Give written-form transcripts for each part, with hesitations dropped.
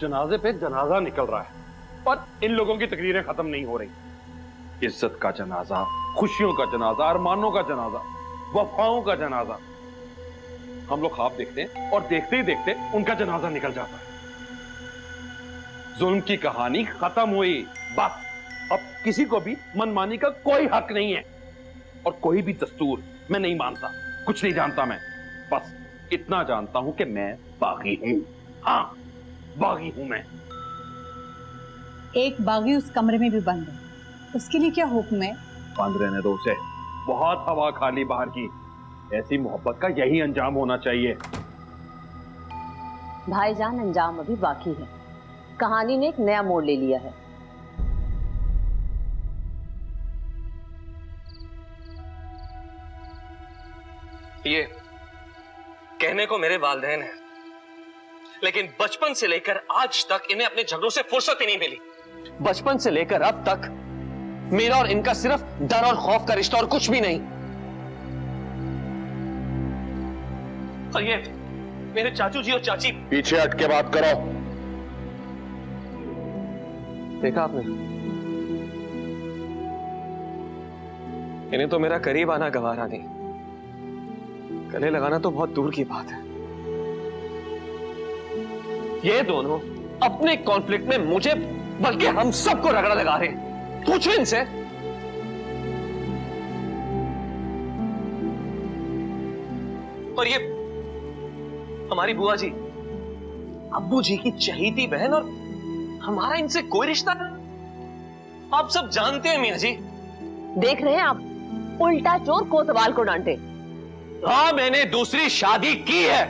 जनाजे पे जनाजा निकल रहा है और इन लोगों की तकरीरें खत्म नहीं हो रही। इज्जत का जनाजा, खुशियों का जनाजा, अरमानों का जनाजा, वफाओं का जनाजा। हम लोग ख्वाब देखते हैं और देखते ही देखते उनका जनाजा निकल जाता है। जुल्म की कहानी खत्म हुई, बस। अब किसी को भी मनमानी का कोई हक नहीं है और कोई भी दस्तूर मैं नहीं मानता। कुछ नहीं जानता मैं, बस इतना जानता हूं कि मैं बागी हूं। हाँ, बागी हूं मैं। एक बागी उस कमरे में भी बंद है, उसके लिए क्या हुक्म है? बंद रहने दो उसे, बहुत हवा खाली बाहर की। ऐसी मोहब्बत का यही अंजाम होना चाहिए। भाईजान, अंजाम अभी बाकी है। कहानी ने एक नया मोड़ ले लिया है। ये कहने को मेरे वालिदैन हैं, लेकिन बचपन से लेकर आज तक इन्हें अपने झगड़ों से फुर्सत ही नहीं मिली। बचपन से लेकर अब तक मेरा और इनका सिर्फ डर और खौफ का रिश्ता और कुछ भी नहीं। और ये मेरे चाचू जी और चाची। पीछे हट के बात करो। देखा आपने, इन्हें तो मेरा करीब आना गवारा नहीं, गले लगाना तो बहुत दूर की बात है। ये दोनों अपने कॉन्फ्लिक्ट में मुझे बल्कि हम सबको रगड़ा लगा रहे हैं। पूछो इनसे। और ये हमारी बुआ जी, अब्बू जी की चहेती बहन, और हमारा इनसे कोई रिश्ता नहीं। आप सब जानते हैं मियां जी। देख रहे हैं आप, उल्टा चोर कोतवाल को डांटे। हाँ, मैंने दूसरी शादी की है।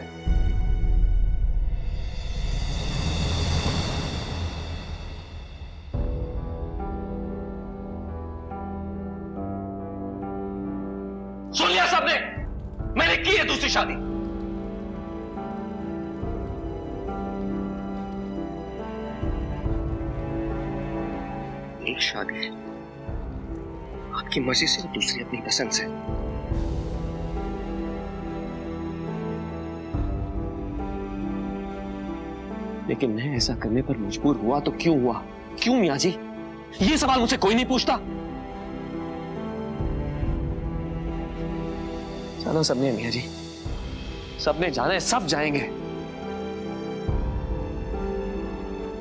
सुन लिया सबने, मैंने की है दूसरी शादी। एक शादी आपकी मर्जी से, दूसरी अपनी पसंद से। लेकिन मैं ऐसा करने पर मजबूर हुआ तो क्यों हुआ? क्यों मियां जी? ये सवाल मुझसे कोई नहीं पूछता। जाना सबने मियां जी, सबने जाना है, सब जाएंगे।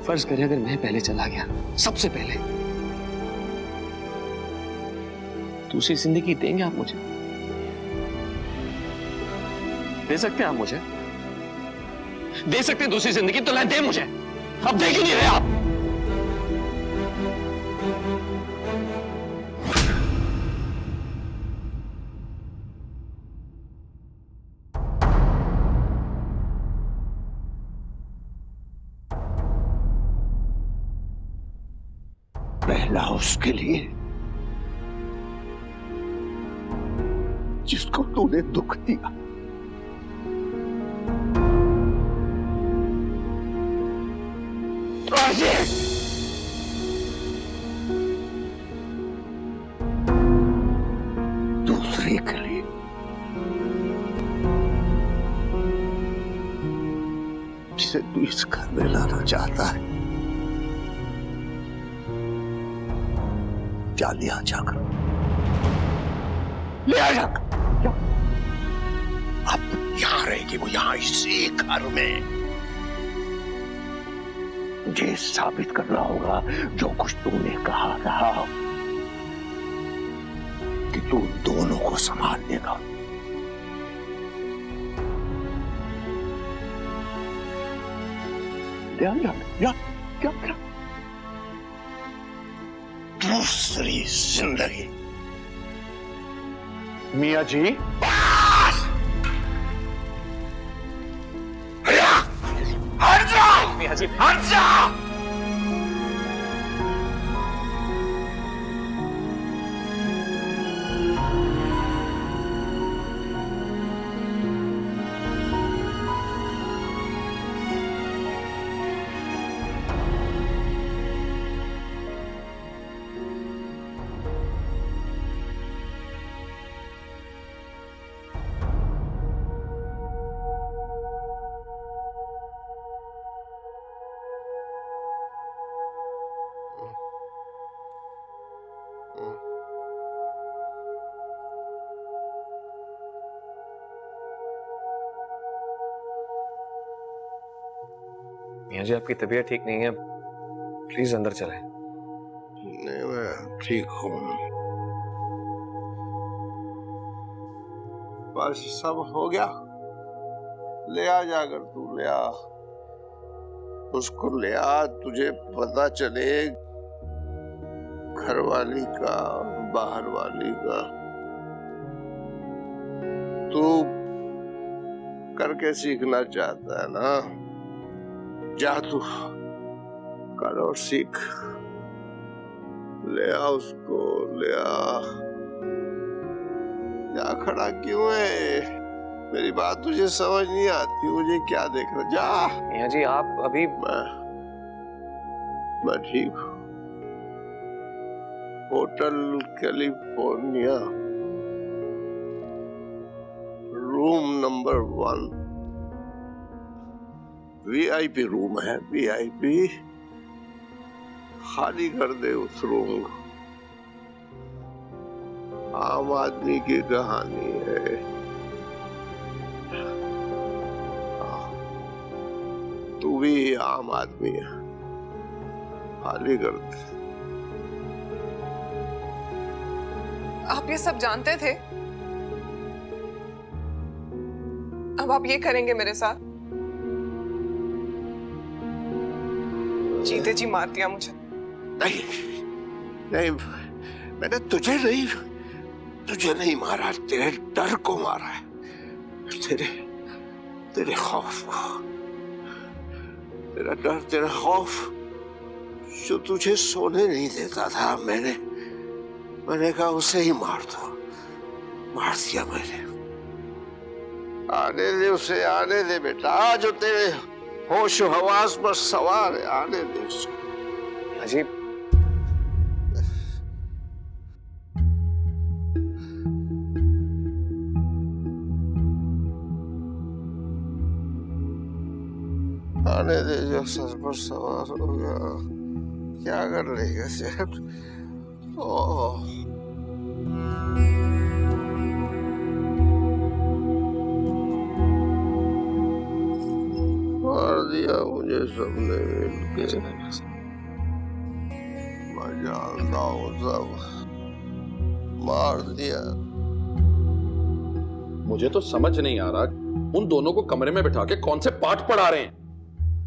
फर्ज करें अगर मैं पहले चला गया, सबसे पहले, दूसरी जिंदगी देंगे आप मुझे? दे सकते हैं आप मुझे? दे सकते हैं दूसरी जिंदगी? तो ला दे मुझे। अब दे क्यों नहीं रहे आप? पहला उसके लिए जिसको तूने दुख दिया, दूसरे के लिए जिसे तू इस घर में लाना चाहता है। जा लिया जाकर, ले आ जाकर। अब यहां रहेगी वो, यहां इसी घर में। मुझे साबित करना होगा जो कुछ तूने कहा था कि तू दोनों को संभाल लेगा। क्या क्या क्या दूसरी जिंदगी। मियां जी, हट जा, मियां जी, हट जा। मियाँ जी आपकी तबीयत ठीक नहीं है, प्लीज अंदर चलें। नहीं, मैं ठीक हूँ। बस सब हो गया। ले आ जाकर, तू ले आ उसको, ले आ। तुझे पता चले घर वाली का, बाहर वाली का। तू करके सीखना चाहता है ना, जा तू कर और सीख। ले आ उसको, ले आ। जा खड़ा क्यों है? मेरी बात तुझे समझ नहीं आती? मुझे क्या देख रहा? जा। मियाँ जी आप अभी मैं ठीक हूँ। Hotel California, room number 1, VIP room है, VIP। खाली कर दे उस रूम को। आम आदमी की कहानी है। तू भी आम आदमी है, खाली कर दे। आप ये सब जानते थे? अब आप ये करेंगे मेरे साथ? जीते जी मार दिया मुझे। नहीं नहीं, मैंने तुझे नहीं मारा, तेरे डर को मारा है, तेरे खौफ को। तेरा डर, तेरा खौफ जो तुझे सोने नहीं देता था, मैंने कहा उसे ही मार दो। मार दिया मैंने। आने दे उसे, आने दे बेटा, जो तेरे होश हवास पर सवार है, आने दे उसको। अजीब, आने दे जो सर पर सवार हो गया। क्या कर लेगा सेठ? ओह, मार दिया मुझे सबने मिलके। मैं जानता हूँ सब, मार दिया। मुझे तो समझ नहीं आ रहा उन दोनों को कमरे में बिठा के कौन से पाठ पढ़ा रहे हैं।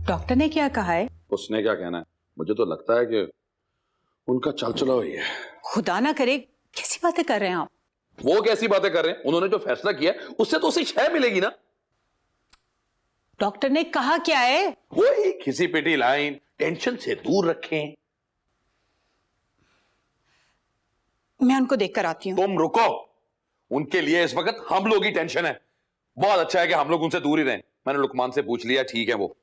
डॉक्टर ने क्या कहा है? उसने क्या कहना है? मुझे तो लगता है कि उनका चल चला हुई है। खुदा ना करे, कैसी बातें कर रहे हैं आप? वो कैसी बातें कर रहे हैं? उन्होंने जो फैसला किया उससे तो उसे शय मिलेगी ना। डॉक्टर ने कहा क्या है? वो एक घिसी पिटी लाइन, टेंशन से दूर रखें। मैं उनको देखकर आती हूँ। तुम रुको, उनके लिए इस वक्त हम लोग ही टेंशन है। बहुत अच्छा है कि हम लोग उनसे दूर ही रहें। मैंने लुकमान से पूछ लिया, ठीक है वो।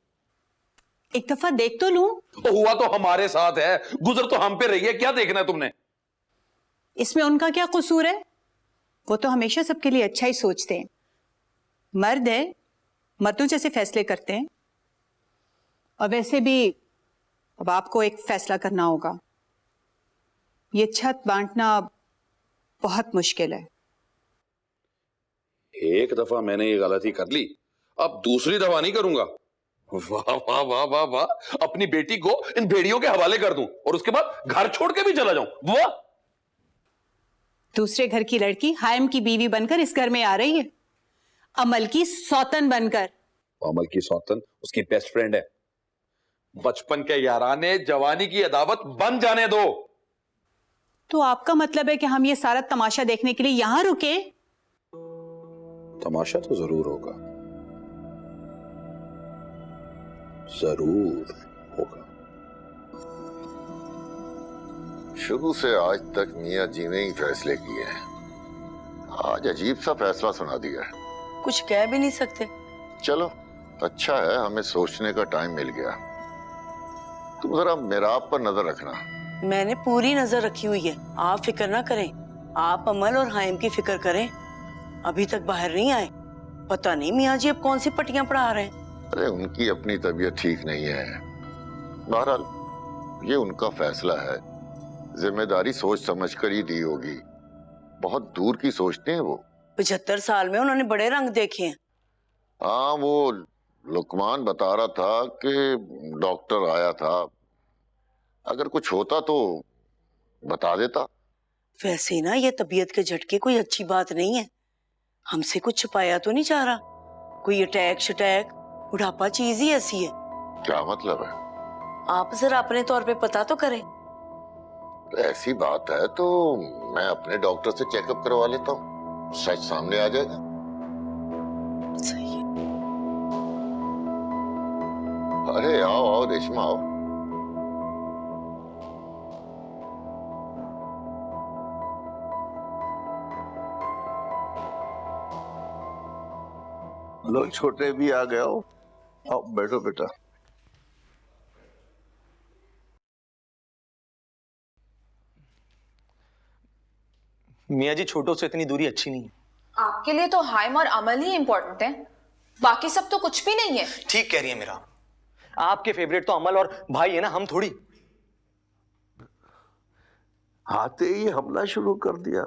एक दफा देख तो लूं। तो हुआ तो हमारे साथ है, गुजर तो हम पे रही है, क्या देखना है तुमने? इसमें उनका क्या कसूर है? वो तो हमेशा सबके लिए अच्छा ही सोचते हैं। मर्द है, मर्दों जैसे फैसले करते हैं। और वैसे भी अब आपको एक फैसला करना होगा। ये छत बांटना बहुत मुश्किल है। एक दफा मैंने ये गलती कर ली, अब दूसरी दफा नहीं करूंगा। वाह वाह वाह वाह वाह, अपनी बेटी को इन भेड़ियों के हवाले कर दूं और उसके बाद घर छोड़ के भी चला जाऊं। वाह, दूसरे घर की लड़की हायम की बीवी बनकर इस घर में आ रही है, अमल की सौतन बनकर। अमल की सौतन उसकी बेस्ट फ्रेंड है। बचपन के याराने, जवानी की अदावत बन जाने दो। तो आपका मतलब है कि हम ये सारा तमाशा देखने के लिए यहां रुके? तमाशा तो जरूर होगा, जरूर होगा। शुरू से आज तक मियाँ जी ने ही फैसले किए हैं। आज अजीब सा फैसला सुना दिया है। कुछ कह भी नहीं सकते। चलो अच्छा है, हमें सोचने का टाइम मिल गया। तुम जरा मेराब पर नजर रखना। मैंने पूरी नजर रखी हुई है, आप फिक्र ना करें। आप अमल और हायम की फिक्र करें। अभी तक बाहर नहीं आए, पता नहीं मियाँ जी अब कौन सी पट्टियां पढ़ा रहे हैं। अरे उनकी अपनी तबीयत ठीक नहीं है। बहरहाल ये उनका फैसला है, जिम्मेदारी सोच समझ कर ही दी होगी। बहुत दूर की सोचते हैं वो। 75 साल में उन्होंने बड़े रंग देखे हैं। हाँ, वो लुकमान बता रहा था कि डॉक्टर आया था, अगर कुछ होता तो बता देता। वैसे ना ये तबीयत के झटके कोई अच्छी बात नहीं है। हमसे कुछ छुपाया तो नहीं जा रहा? कोई अटैक शटैक, बुढ़ापा चीज ही ऐसी है। क्या मतलब है? आप जरा अपने तौर पे पता तो करें। तो ऐसी बात है तो मैं अपने डॉक्टर से चेकअप करवा लेता हूँ, सच सामने आ जाएगा। सही है। अरे आओ आओ रेशमा आओ। लो छोटे भी आ गए हो, आओ बैठो बेटा। मियाँ जी, छोटों से इतनी दूरी अच्छी नहीं है। आपके लिए तो हाइम और अमल ही इंपॉर्टेंट है, बाकी सब तो कुछ भी नहीं है। ठीक कह रही है मेरा। आपके फेवरेट तो अमल और भाई है ना, हम थोड़ी। आते ही हमला शुरू कर दिया।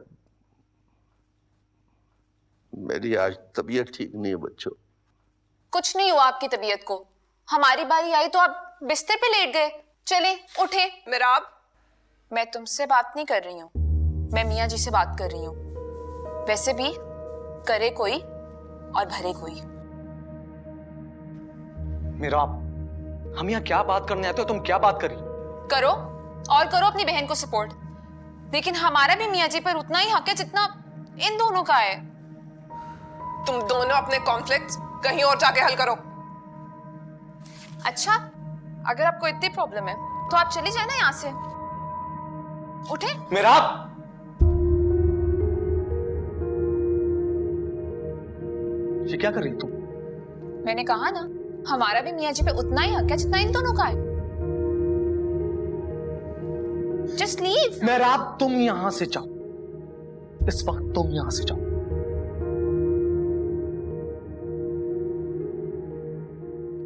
मेरी आज तबीयत ठीक नहीं है बच्चों। कुछ नहीं हुआ आपकी तबीयत को, हमारी बारी आई तो आप बिस्तर पे लेट गए। चले उठे। मिराब, मैं तुमसे बात नहीं कर रही हूँ, मैं मियाँ जी से बात कर रही हूँ। वैसे भी करे कोई और भरे कोई। मेरा, हम यहाँ क्या बात करने आते हो? तुम क्या बात कर रही हो? करो और करो अपनी बहन को सपोर्ट, लेकिन हमारा भी मियाँ जी पर उतना ही हक है जितना इन दोनों का है। तुम दोनों अपने कॉन्फ्लिक्ट्स कहीं और जाके हल करो। अच्छा, अगर आपको इतनी प्रॉब्लम है तो आप चली जाए ना यहाँ से। उठे। मेरा, ये क्या कर रही तुम? मैंने कहा ना, हमारा भी मियाँ जी पे उतना ही हक है जितना इन दोनों का है। Just leave. मेरा, तुम यहां से जाओ, इस वक्त तुम यहां से जाओ।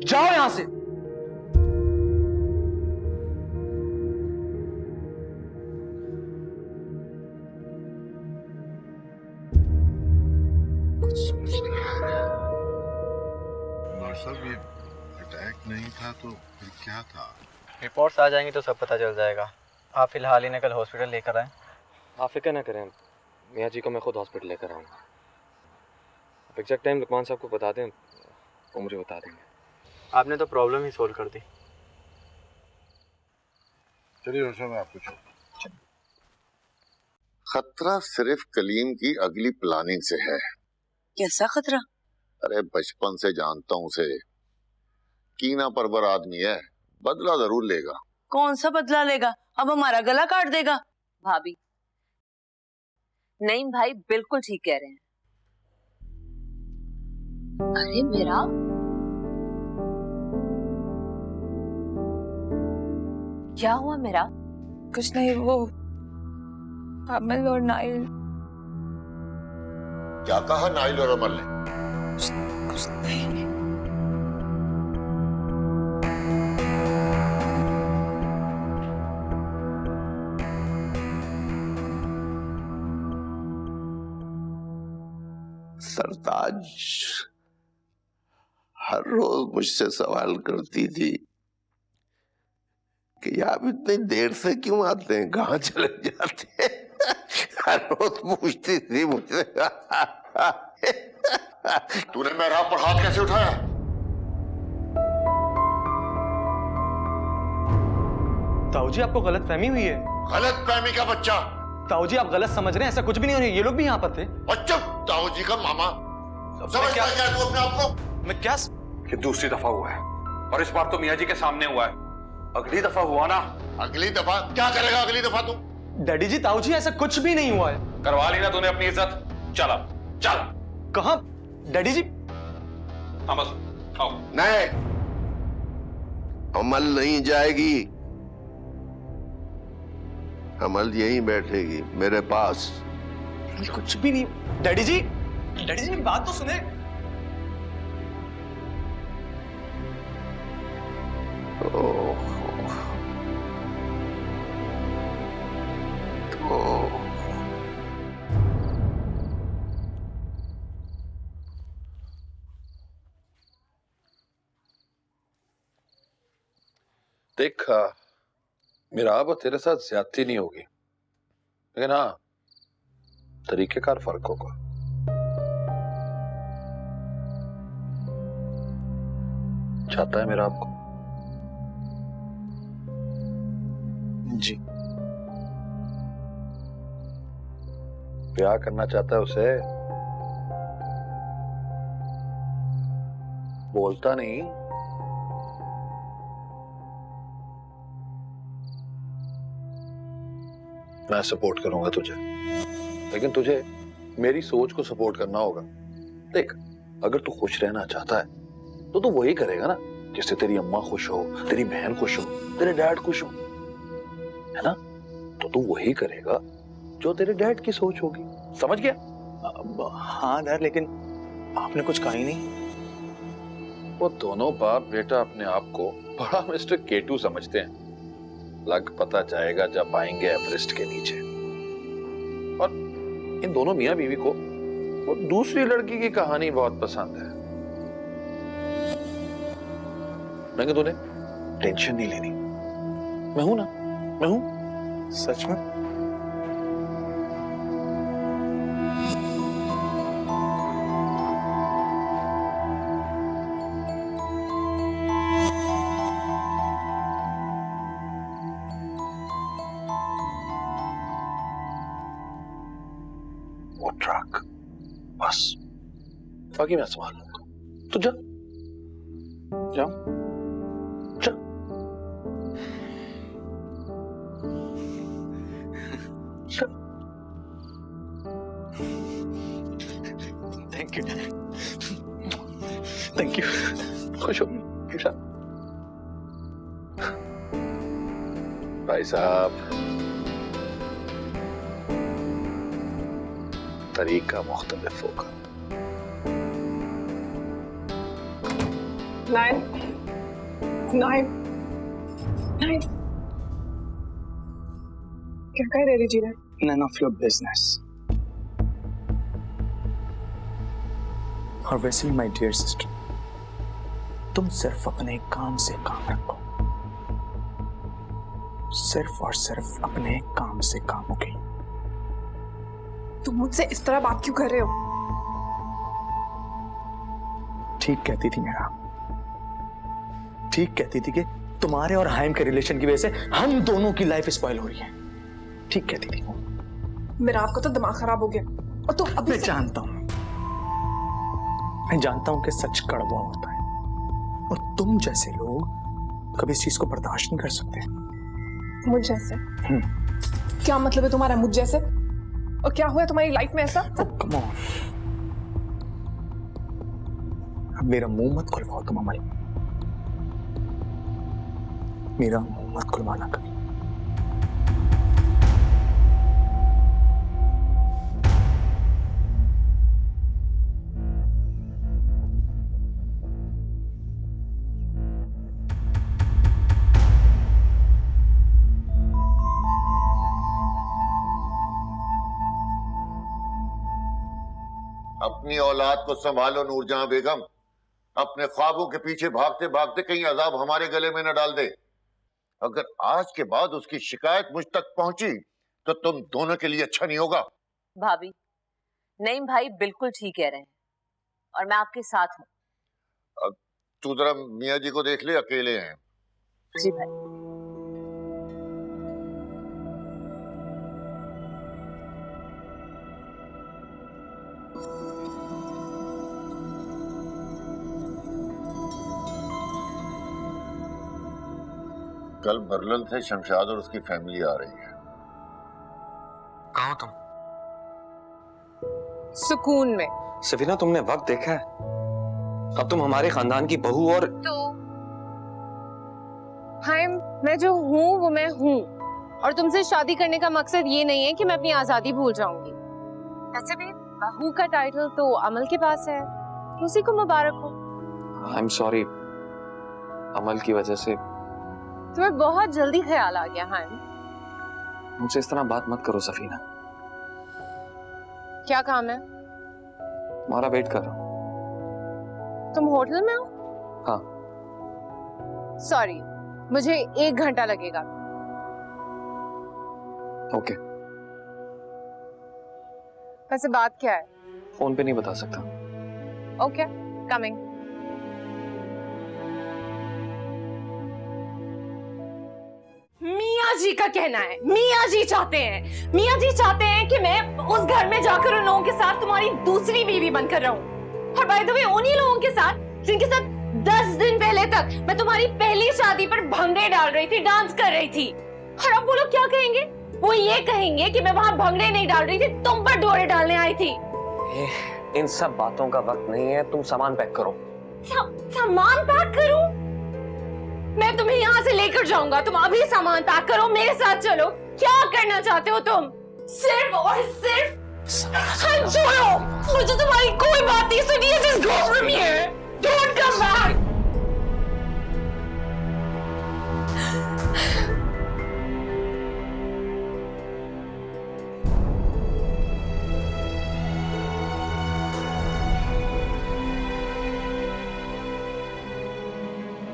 जाओ यहां से। सब ये अटैक नहीं था तो फिर क्या था? रिपोर्ट्स आ जाएंगी तो सब पता चल जाएगा। आप फिलहाल इन्हें कल हॉस्पिटल लेकर आए। आप फिक्र ना करें, मियाँ जी को मैं खुद हॉस्पिटल लेकर आऊंगा। आप एग्जैक्ट टाइम लुकमान साहब को बता दें, वो मुझे बता देंगे। आपने तो प्रॉब्लम ही सोल्व कर दी। चलिए रोशन, मैं आपको छोड़। खतरा सिर्फ कलीम की अगली प्लानिंग से है। कैसा खतरा? अरे बचपन से जानता हूँ उसे, कीना परवर आदमी है, बदला जरूर लेगा। कौन सा बदला लेगा? अब हमारा गला काट देगा। भाभी, नईम भाई बिल्कुल ठीक कह रहे हैं। अरे मेरा, क्या हुआ मेरा? कुछ नहीं, वो अमल और नाइल। क्या कहा नाइल और अमल ने? कुछ नहीं। सरताज हर रोज मुझसे सवाल करती थी कि आप इतनी देर से क्यों आते हैं, कहाँ चले जाते हैं? हर रोज पूछती थी मुझसे। तूने मेहराब पर हाथ कैसे उठाया? ताऊ जी, आपको गलत फहमी हुई है। गलत फहमी का बच्चा। ताऊ जी, आप गलत समझ रहे हैं, ऐसा कुछ भी नहीं हो रहा है। ये लोग भी यहाँ पर थे। और चुप, ताऊ जी का मामा। समझता क्या तू अपने आप को? मैं क्या? ये दूसरी दफा हुआ है और इस बार तो मियाँ जी के सामने हुआ है। अगली दफा हुआ ना। अगली दफा क्या करेगा? अगली दफा तू? डैडी जी, ताऊ जी, ऐसा कुछ भी नहीं हुआ है। करवा ली ना तूने अपनी इज्जत। चल चल। कहाँ डैडी जी? अमल आओ। नहीं, अमल नहीं जाएगी। अमल यहीं बैठेगी मेरे पास। ये कुछ भी नहीं। डैडी जी, डैडी जी, मेरी बात तो सुने। ओह, देख मेरा अब तेरे साथ ज्यादती नहीं होगी, लेकिन हाँ तरीकेकार फर्क होगा। चाहता है मेरा आपको? जी। ब्याह करना चाहता है उसे? बोलता नहीं। मैं सपोर्ट करूंगा तुझे, लेकिन तुझे मेरी सोच को सपोर्ट करना होगा। देख, अगर तू खुश रहना चाहता है तो तू वही करेगा ना जिससे तेरी अम्मा खुश हो, तेरी बहन खुश हो, तेरे डैड खुश हो, है ना? तो तू वही करेगा जो तेरे डैड की सोच होगी। समझ गया? हाँ डैड, लेकिन आपने कुछ कहा ही नहीं। वो दोनों बाप बेटा अपने आप को बड़ा मिस्टर केटू समझते हैं। लग पता जाएगा जब आएंगे एवरेस्ट के नीचे। और इन दोनों मियां बीवी को वो दूसरी लड़की की कहानी बहुत पसंद है। मैं तूने टेंशन नहीं लेनी, मैं हूं ना, मैं हूं। सच में? वो ट्रक बस, बाकी मैं संभाल लूंगा। तो जा जाओ। जा। Thank you dad, thank you. खुश हो बेटा? भाई साहब, तरीका मुख्तलिफ होगा। नाइन नाइन नाइन, क्या कह रहे जी ने? None of your business. और वैसे ही माय डियर सिस्टर, तुम सिर्फ अपने काम से काम रखो, सिर्फ और सिर्फ अपने काम से काम होगी। तुम मुझसे इस तरह बात क्यों कर रहे हो? ठीक कहती थी मेरा, ठीक कहती थी कि तुम्हारे और हाइम के रिलेशन की वजह से हम दोनों की लाइफ स्पॉइल हो रही है। ठीक कहती थी वो। मेरा आपका तो दिमाग खराब हो गया। और तुम अभी मैं जानता हूं, मैं जानता हूं कि सच कड़वा होता है, और तुम जैसे लोग कभी इस चीज को बर्दाश्त नहीं कर सकते। मुझ जैसे? क्या मतलब है तुम्हारा मुझ जैसे? और क्या हुआ तुम्हारी लाइफ में ऐसा? कम ऑन, अब मेरा मुंह मत खुलवाओ तुम अमल, मेरा मुंह मत खुलवाना कभी। अपनी औलाद को संभालो नूरजहां बेगम। अपने ख्वाबों के पीछे भागते भागते कहीं अजाब हमारे गले में न डाल दे। अगर आज के बाद उसकी शिकायत मुझ तक पहुंची तो तुम दोनों के लिए अच्छा नहीं होगा। भाभी, नईम भाई बिल्कुल ठीक कह रहे हैं और मैं आपके साथ हूँ। तू जरा मियाँ जी को देख ले, अकेले हैं। जी भाई। कल बर्लिन से शमशाद और उसकी फैमिली आ रही है। कहाँ हो तुम? सुकून में। सफीना, तुमने वक्त देखा है? अब तुम हमारे खानदान की बहू और तो हाइम, मैं जो हूँ वो मैं हूँ, और तुमसे शादी करने का मकसद ये नहीं है कि मैं अपनी आजादी भूल जाऊंगी। वैसे भी बहू का टाइटल तो अमल के पास है, उसी को मुबारक हो। आई एम सॉरी, अमल की वजह से। तुम्हें बहुत जल्दी ख्याल आ गया हाइम। मुझसे इस तरह बात मत करो सफीना। क्या काम है? तुम्हारा वेट कर रहा हूँ। तुम होटल में हो? हाँ। सॉरी, मुझे 1 घंटा लगेगा। ओके। वैसे बात क्या है? फोन पे नहीं बता सकता। Okay, coming. मियाँ जी का कहना है, मियाँ जी चाहते हैं कि मैं उस घर में जाकर उन लोगों के साथ तुम्हारी दूसरी बीवी बनकर रहूं। और बाय द वे उन्हीं लोगों के साथ जिनके साथ 10 दिन पहले तक मैं तुम्हारी पहली शादी पर भंगड़े डाल रही थी, डांस कर रही थी। और अब वो लोग क्या कहेंगे? वो ये कहेंगे कि मैं वहां भंगड़े नहीं डाल रही थी, तुम पर डोरे डालने आई थी। इन सब बातों का वक्त नहीं है, तुम सामान पैक करो। सामान पैक करूं? मैं तुम्हें यहाँ से लेकर जाऊंगा, तुम अभी सामान पैक करो, मेरे साथ चलो। क्या करना चाहते हो तुम? सिर्फ और सिर्फ छोड़ो, मुझे तुम्हारी कोई बात नहीं सुनिए। Just go from here, don't come back.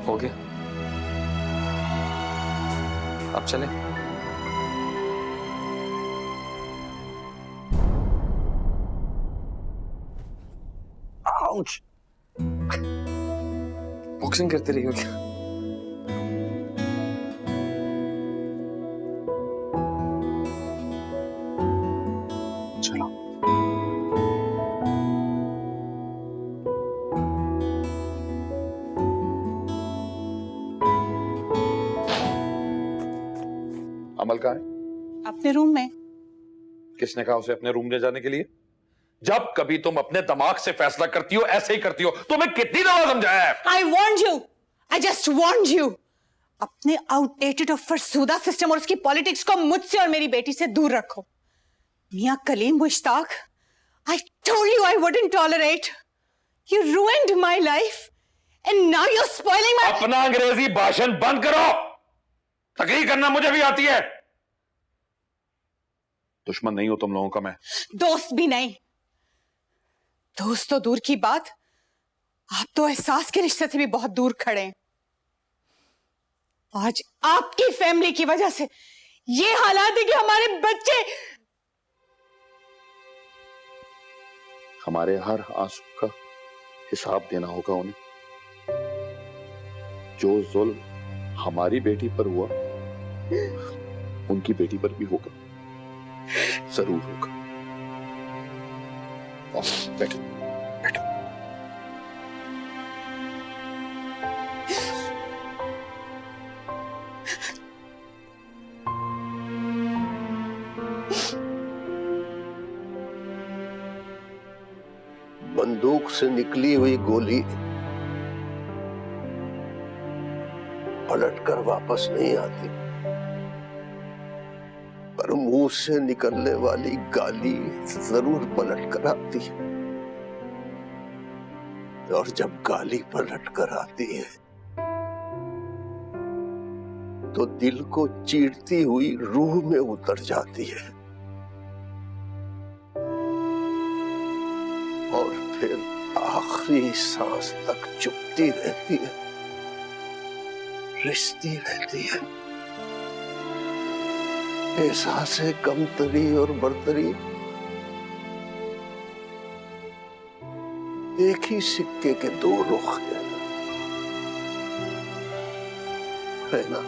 हो गया, अब चले। आउच! बॉक्सिंग करते रही हो क्या? चलो। अमल कहाँ है? अपने रूम में। किसने कहा उसे अपने रूम ले जाने के लिए? जब कभी तुम अपने दिमाग से फैसला करती हो ऐसे ही करती हो। तुम्हें कितनी दफा समझाया है? I warned you. I just warned you. अपने आउटडेटेड और फरसूदा सिस्टम और उसकी पॉलिटिक्स को मुझसे और मेरी बेटी से दूर रखो। मियां Kaleem Mushtaq, I told you I wouldn't tolerate. You ruined my life, and now you're spoiling my. अपना अंग्रेजी भाषण बंद करो। तकरीर करना मुझे भी आती है। दुश्मन नहीं हो तुम लोगों का मैं। दोस्त भी नहीं। दोस्त तो दूर की बात, आप तो एहसास के रिश्ते से भी बहुत दूर खड़े हैं। आज आपकी फैमिली की वजह से ये हालात है कि हमारे बच्चे। हमारे हर आंसू का हिसाब देना होगा उन्हें। जो जुल्म हमारी बेटी पर हुआ उनकी बेटी पर भी होगा, जरूर होगा। बैठो बैठो। बंदूक से निकली हुई गोली पलटकर वापस नहीं आती, पर मुंह से निकलने वाली गाली जरूर पलट कर आती है। और जब गाली पलट कर आती है तो दिल को चीरती हुई रूह में उतर जाती है और फिर आखिरी सांस तक चुपती रहती है, रिश्ती रहती है। एहसास-ए कमतरी और बरतरी एक ही सिक्के के दो रुख हैं, है ना?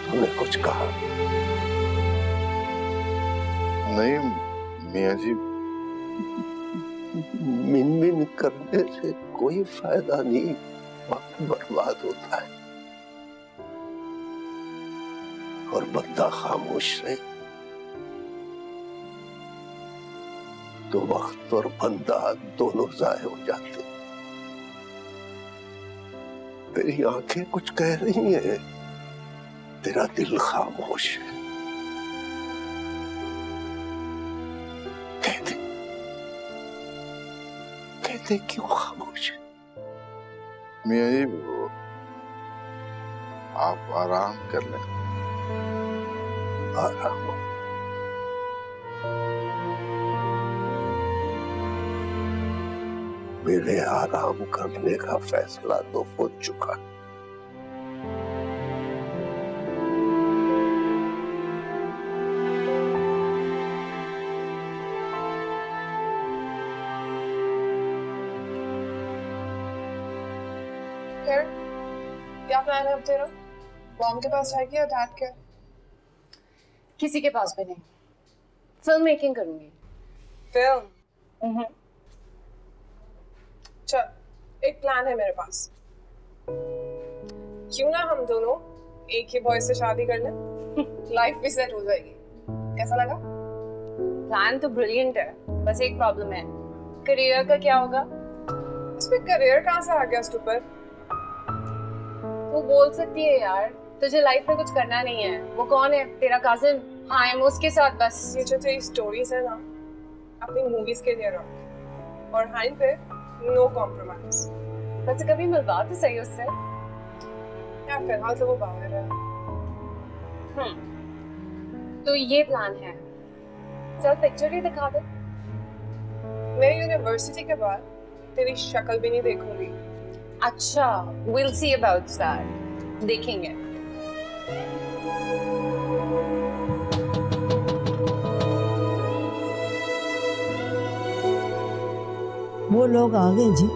तुमने कुछ कहा? नहीं मियाँ जी, मिन करने से कोई फायदा नहीं, वक्त बर्बाद होता है। और बंदा खामोश रहे तो वक्त और बंदा दोनों जाए हो जाते। तेरी आंखें कुछ कह रही हैं, तेरा दिल खामोश है। कहते क्यों खामोश है? मियाँ जी, आप आराम कर लें। आराम? मेरे आराम करने का फैसला तो हो चुका। फिर क्या प्लान है अब तेरा? मॉम के पास जाएगी या डैड के? किसी के पास भी नहीं, फिल्म मेकिंग करूंगी। फिल्म? चल, एक प्लान है मेरे पास। क्यों ना हम दोनों एक ही बॉय से शादी कर लें? लाइफ भी सेट हो जाएगी। कैसा लगा? प्लान तो ब्रिलियंट है, बस एक प्रॉब्लम है, करियर का क्या होगा? इसमें करियर कहाँ से आ गया स्टूपिड? वो बोल सकती है यार, तुझे लाइफ में कुछ करना नहीं है। वो कौन है? तेरा कजिन हाइम, उसके साथ बस। ये जो तेरी स्टोरीज है ना, अपनी मूवीज के लिए रख, और हाइम पे नो कॉम्प्रोमाइज। बस कभी मिलवा तो सही उससे। यार फिलहाल तो वो बाहर है। तो ये प्लान है, चल पिक्चर ही दिखा दे। मैं यूनिवर्सिटी के बाद तेरी शक्ल भी नहीं देखूंगी। अच्छा, we'll see about that, देखेंगे। वो लोग आ गए जी।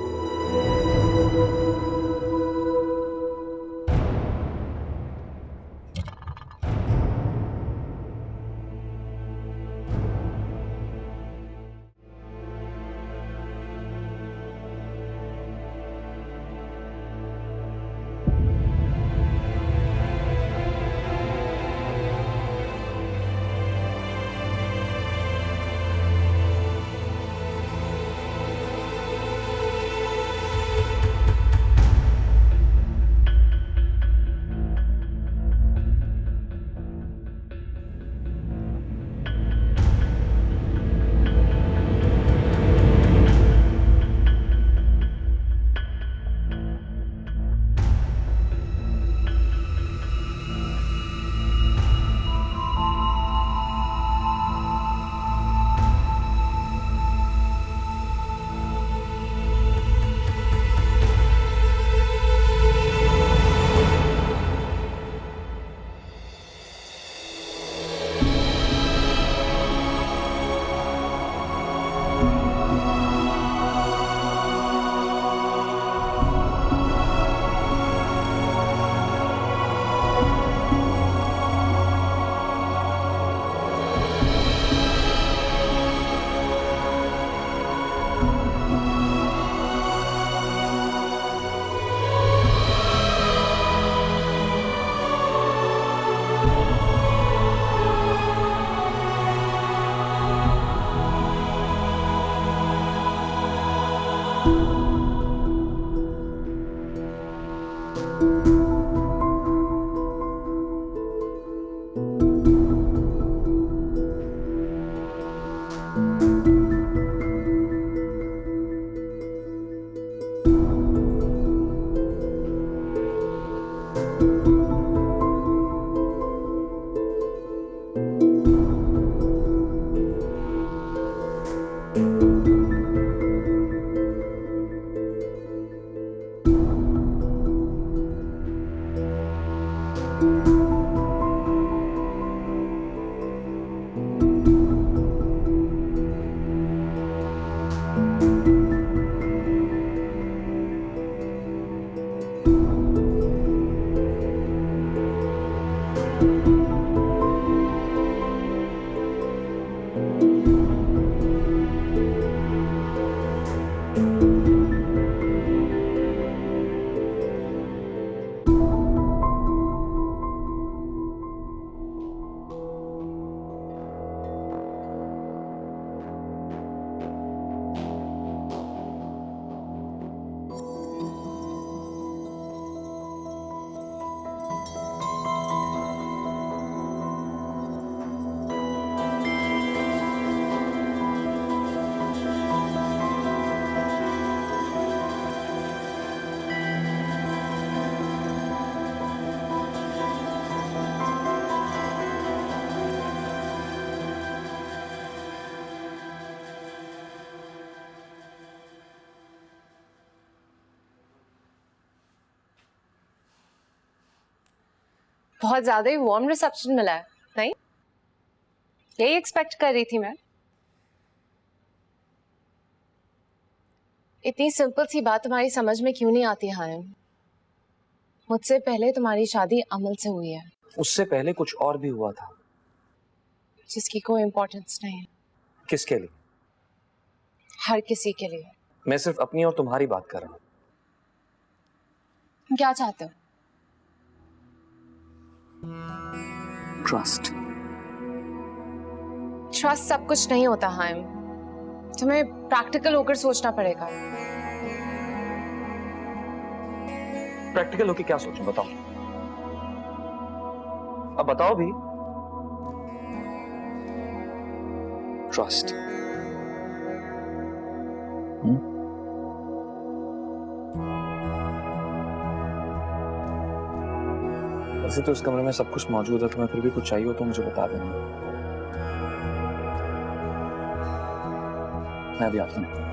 बहुत ज्यादा ही वार्म रिसेप्शन मिला है, नहीं? यही एक्सपेक्ट कर रही थी मैं। इतनी सिंपल सी बात तुम्हारी समझ में क्यों नहीं आती हायम? मुझसे पहले तुम्हारी शादी अमल से हुई है, उससे पहले कुछ और भी हुआ था जिसकी कोई इम्पोर्टेंस नहीं है। किसके लिए? हर किसी के लिए। मैं सिर्फ अपनी और तुम्हारी बात कर रहा हूँ। तुम क्या चाहते हो? ट्रस्ट। ट्रस्ट सब कुछ नहीं होता हायम, तुम्हें प्रैक्टिकल होकर सोचना पड़ेगा। प्रैक्टिकल होके क्या सोचूं, बताओ। अब बताओ भी। ट्रस्ट। वैसे तो इस कमरे में सब कुछ मौजूद है, तुम्हें फिर भी कुछ चाहिए हो तो मुझे बता देना। मैं अभी आता हूँ।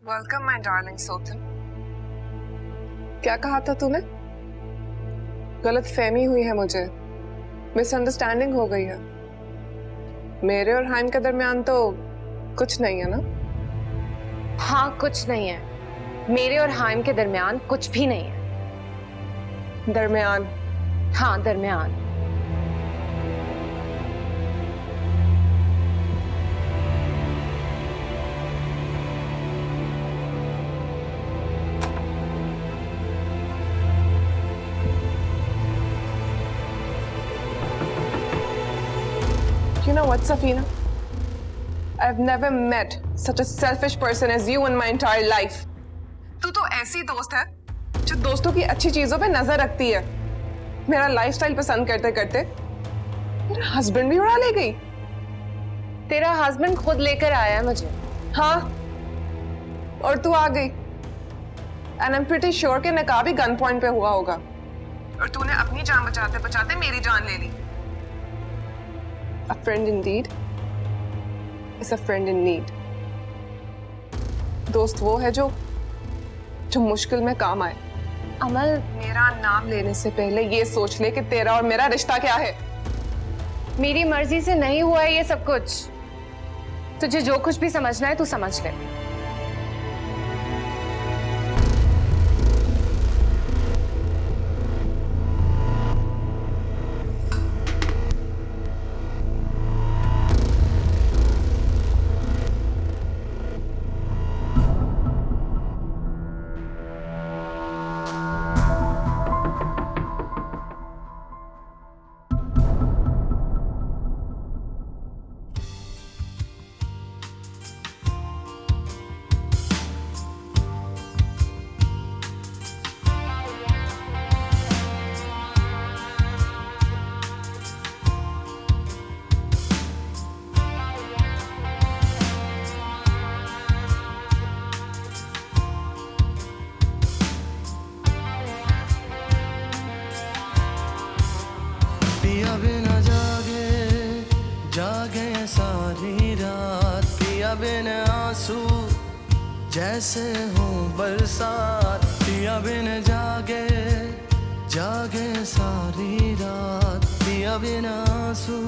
वेलकम माय डार्लिंग सोतन। क्या कहा था तूने? गलत फहमी हुई है मुझे, मिसअंडरस्टैंडिंग हो गई है। मेरे और हाइम के दरमियान तो कुछ नहीं है ना? हाँ, कुछ नहीं है। मेरे और हाइम के दरमियान कुछ भी नहीं है। दरमियान? हाँ, दरमियान। You know what, Safina? I've never met such a selfish person as you in my entire life. तू तो ऐसी दोस्त है जो दोस्तों की अच्छी चीजों पे नजर रखती है। मेरा लाइफस्टाइल पसंद करते करते मेरा हस्बैंड भी उड़ा ले गई। तेरा हस्बैंड खुद लेकर आया है मुझे। हाँ, और तू आ गई। And I'm pretty sure कि निकाह भी गन पॉइंट पे हुआ होगा और तूने अपनी जान बचाते बचाते मेरी जान ले ली। A friend indeed is a friend in need. दोस्त वो है जो मुश्किल में काम आए। अमल, मेरा नाम लेने से पहले ये सोच ले कि तेरा और मेरा रिश्ता क्या है। मेरी मर्जी से नहीं हुआ है ये सब कुछ। तुझे जो कुछ भी समझना है तू समझ ले। बिना जागे सारी रात, पिया बिन आंसू जैसे हो बरसात, पिया बिन जागे सारी रात, पिया बिन आंसू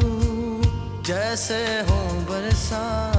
जैसे हो बरसात।